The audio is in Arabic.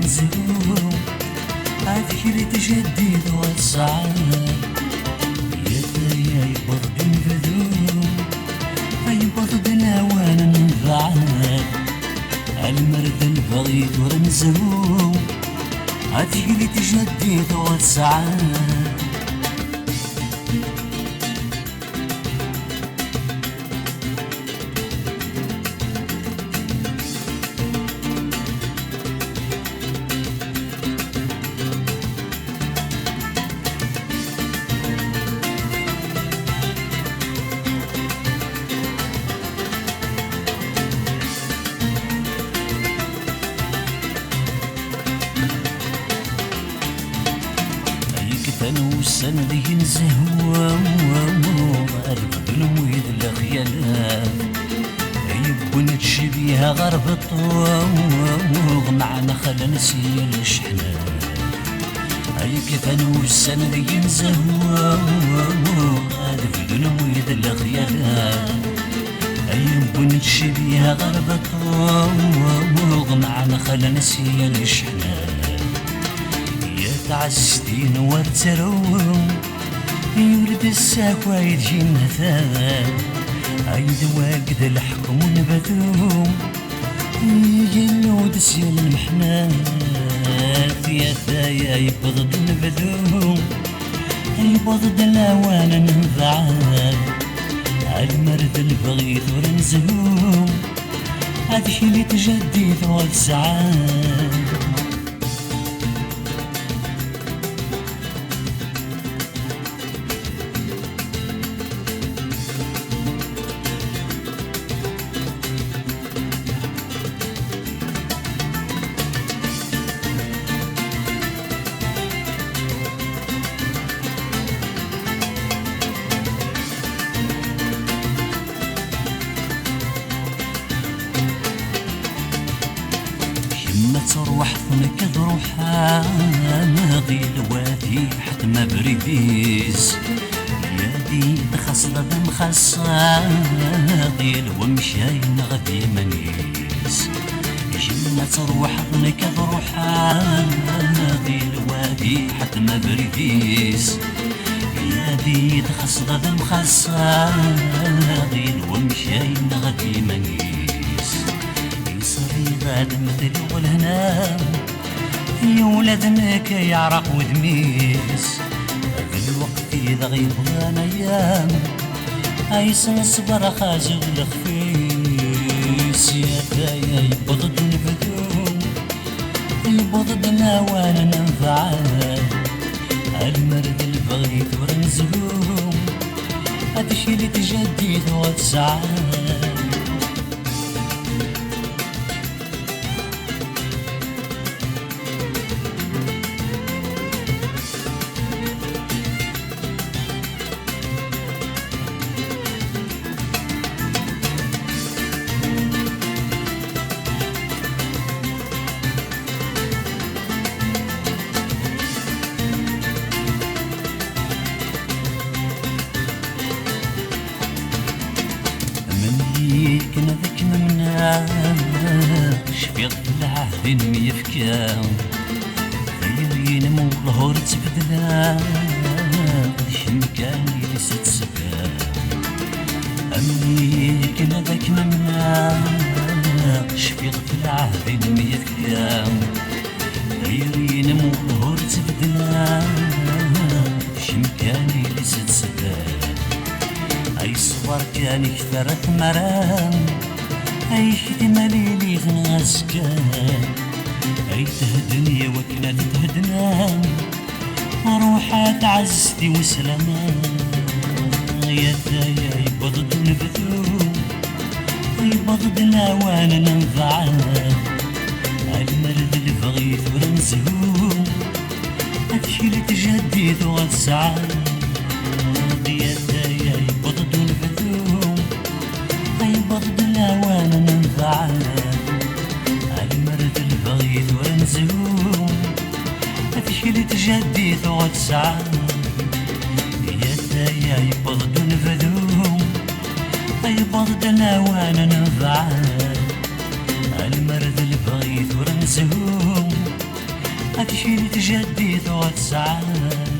ورنزهو عافيري تجدد وتصعد يا ثايا يبض نبذو يبض نوانا نبعد المرد البغيت ورنزهو عافيري تجدد وتصعد والسنة ذي نزهو البدن ويد الخيالات يبون تشبيها غرب الطوغ معنا خلا نسي الشحنات كيف انا والسنة ذي نزهو البدن ويد الخيالات يبون تشبيها غرب الطوغ معنا خلا نسي الشحنات تعستين وارتروم يولد الساكوى يجي مثال عيد واقد الحكم ونبذوم يجنود سيال المحنات يا ثايا يبضد نبذوم يبضد الاوان ننفعال عالمرد البغيث ورنزهوم هذه اللي تجدد والسعاد ما تروح ثنك ضروحها ناضي الوادي حتى ما بريديز يا دي خاصة دم خاصة ناضي الومشاي غادي منيس ما تروح ثنك ضروحها ناضي الوادي حتى ما بريديز يا دي خاصة دم خاصة ناضي الومشاي غادي منيس غاد مثل والهنا يا ولادنا كيعرق ودميس في الوقت إذا غيبغان أيام عيسى صبر خازو الخفيس يا ثايا يبضد نبذوم يبضد نوانا ننفعال المرد البغيت ورنزهوم هادشي اللي تجدد وتسعاد كنا ذاك ممنا شفيض العهد ميفكا غيرين مولهور تبدلا شمكاني لست سكا أمي كنا ذاك ممنا شفيض العهد ميفكا غيرين مولهور تبدلا شمكاني لست سكا أي صور كان كثرت مرام أي خدمة ليلي غنازكان أي تهدني وكنا تهدنا روحات عزتي وسلامة يا ثايا يبضد نبذو يبضد وانا ننفعال المرد البغيث ورنزهو هادشي اللي تجدد وتسعاد يا ثايا يبضد نبذو يبضد وانا ننفعال المرد البغيث ورنزهو هادشي اللي تجدد وتسعاد يا ثايا يبضد نبذو يبضد وانا ننفعال المرد البغيث ورنزهو غتمشي لي تجدد وغتسعد